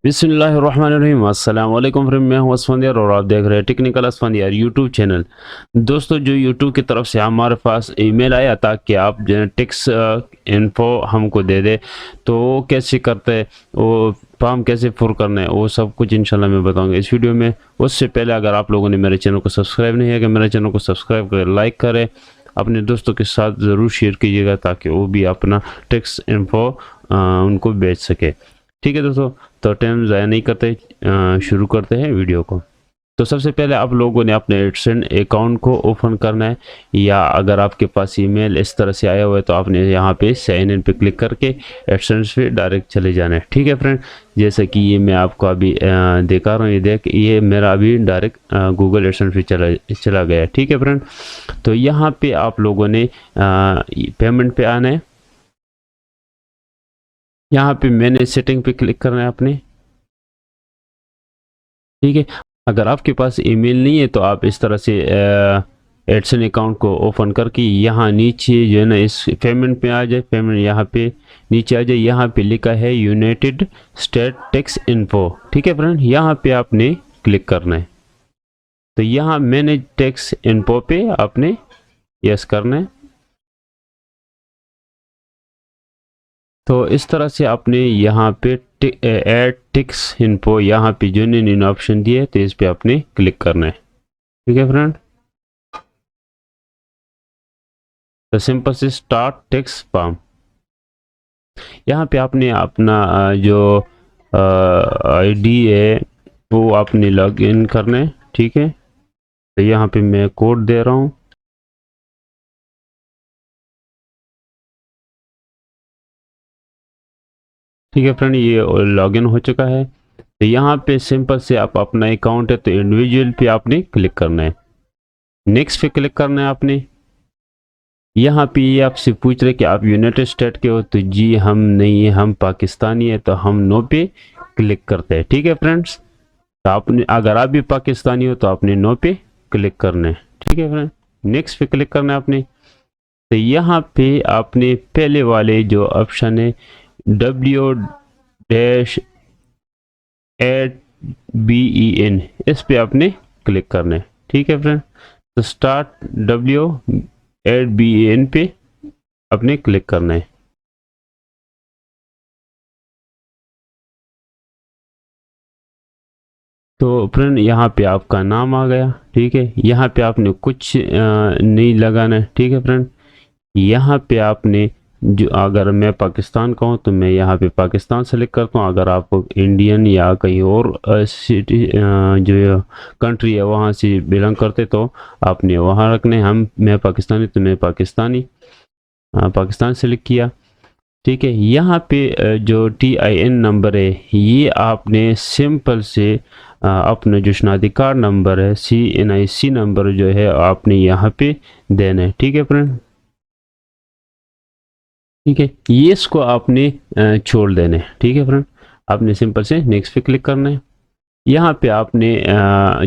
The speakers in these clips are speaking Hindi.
बिस्मिल्लाहिर्रहमानिर्रहीम। अस्सलाम वालेकुम फ्रेंड, मैं हूं असफंदियार और आप देख रहे हैं टेक्निकल असफंदियार यूट्यूब चैनल। दोस्तों, जो यूट्यूब की तरफ से हमारे पास ईमेल आया था कि आप जेनेटिक्स इन्फो हमको दे दे, तो वो कैसे करते हैं, वो फॉर्म कैसे पुर करना है, वो सब कुछ इंशाल्लाह मैं बताऊंगा इस वीडियो में। उससे पहले अगर आप लोगों ने मेरे चैनल को सब्सक्राइब नहीं किया, मेरे चैनल को सब्सक्राइब करें, लाइक करें, अपने दोस्तों के साथ ज़रूर शेयर कीजिएगा ताकि वो भी अपना टैक्स इन्फो उनको बेच सके। ठीक है दोस्तों, तो टाइम ज़ाया नहीं करते, शुरू करते हैं वीडियो को। तो सबसे पहले आप लोगों ने अपने एडसेंस अकाउंट को ओपन करना है, या अगर आपके पास ईमेल इस तरह से आया हुआ है तो आपने यहाँ पे साइन इन पे क्लिक करके एडसेंस पे डायरेक्ट चले जाना है। ठीक है फ्रेंड, जैसे कि ये मैं आपको अभी दिखा रहा हूँ, ये मेरा अभी डायरेक्ट गूगल एडसेंस पे चला गया। ठीक है फ्रेंड, तो यहाँ पे आप लोगों ने पेमेंट पे आना है। यहाँ पे मैंने सेटिंग पे क्लिक करना है अपने। ठीक है, अगर आपके पास ईमेल नहीं है तो आप इस तरह से एडसेंस अकाउंट को ओपन करके यहाँ नीचे जो है ना, इस पेमेंट पे आ जाए। पेमेंट यहाँ पे नीचे आ जाए, यहाँ पे लिखा है यूनाइटेड स्टेट टैक्स इन्फो। ठीक है फ्रेंड, यहाँ पे आपने क्लिक करना है। तो यहाँ मैंने टैक्स इन्फो पे आपने यस करना है। तो इस तरह से आपने यहाँ पे ऐड टैक्स इन्फो, यहाँ पे जो इन ऑप्शन दिए तो इस पे आपने क्लिक करना है। ठीक है फ्रेंड, तो सिंपल से स्टार्ट टैक्स फॉर्म। यहाँ पे आपने अपना जो आईडी है वो आपने लॉग इन करना है। ठीक है, तो यहाँ पे मैं कोड दे रहा हूँ। ठीक है फ्रेंड, ये लॉग इन हो चुका है। तो यहाँ पे सिंपल से आप अपना अकाउंट है तो इंडिविजुअल पे आपने क्लिक करना है, नेक्स्ट पे क्लिक करना है आपने। यहाँ पे ये आपसे पूछ रहे कि आप यूनाइटेड स्टेट के हो, तो जी हम नहीं है, हम पाकिस्तानी है, तो हम नो पे क्लिक करते हैं। ठीक है फ्रेंड्स, तो आपने अगर आप भी पाकिस्तानी हो तो आपने नो पे क्लिक करना है। ठीक है फ्रेंड, नेक्स्ट पे क्लिक करना है आपने। तो यहाँ पे आपने पहले वाले जो ऑप्शन है W-8BEN, इस पे आपने क्लिक करना है। ठीक है फ्रेंड, तो स्टार्ट W-8BEN पे आपने क्लिक करना है। तो फ्रेंड, यहाँ पे आपका नाम आ गया। ठीक है, यहाँ पे आपने कुछ नहीं लगाना है। ठीक है फ्रेंड, यहाँ पे आपने जो, अगर मैं पाकिस्तान का हूँ तो मैं यहाँ पे पाकिस्तान सेलेक्ट करता हूँ। अगर आप इंडियन या कहीं और सिटी जो कंट्री है वहाँ से बिलोंग करते तो आपने वहाँ रखने। मैं पाकिस्तानी तो मैं पाकिस्तान सेलेक्ट किया। ठीक है, यहाँ पे जो TIN नंबर है ये आपने सिंपल से अपना जो शनाख्ती कार्ड नंबर है NIC नंबर जो है आपने यहाँ पे देना है। ठीक है फ्रेंड, ठीक है, ये इसको आपने छोड़ देना है। ठीक है फ्रेंड, आपने सिंपल से नेक्स्ट पे क्लिक करना है। यहाँ पे आपने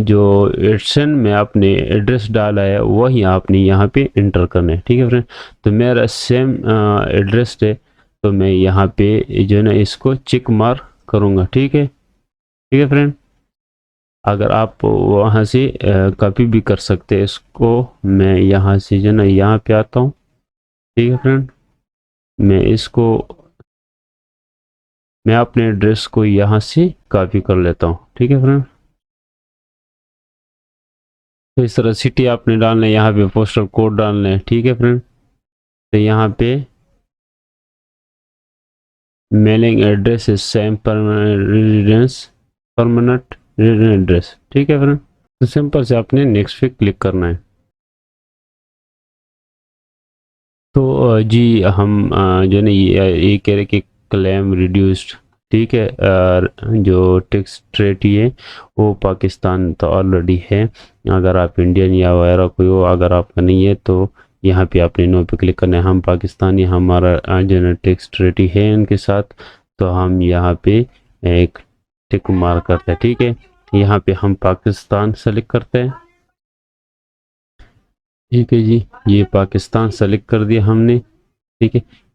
जो एडसन में आपने एड्रेस डाला है वही आपने यहाँ पे इंटर करना है। ठीक है फ्रेंड, तो मेरा सेम एड्रेस है, तो मैं यहाँ पे जो है ना इसको चेक मार्क करूँगा। ठीक है फ्रेंड, अगर आप वहाँ से कॉपी भी कर सकते हैं इसको। मैं यहाँ से जो है ना यहाँ पे आता हूँ। ठीक है फ्रेंड, मैं इसको मैं अपने एड्रेस को यहाँ से कॉपी कर लेता हूँ। ठीक है फ्रेंड, तो इस तरह सिटी आपने डालना है, यहाँ पे पोस्टल कोड डालना है। ठीक है फ्रेंड, तो यहाँ पे mailing address is same permanent residence address. ठीक है फ्रेंड, तो सिंपल से आपने नेक्स्ट पे क्लिक करना है। तो जी हम जो है ये कह रहे कि क्लेम रिड्यूस्ड। ठीक है, जो टैक्स रेट है वो पाकिस्तान तो ऑलरेडी है। अगर आप इंडियन या वगैरह कोई हो, अगर आपका नहीं है तो यहाँ पे आपने नो पे क्लिक करना है। हम पाकिस्तानी, हमारा जो टैक्स रेट है इनके साथ, तो हम यहाँ पे एक टिक मार्क करते हैं। ठीक है, यहाँ पे हम पाकिस्तान सेलेक्ट करते हैं। ठीक है जी, ये पाकिस्तान सेलेक्ट कर दिया हमने। ठीक है,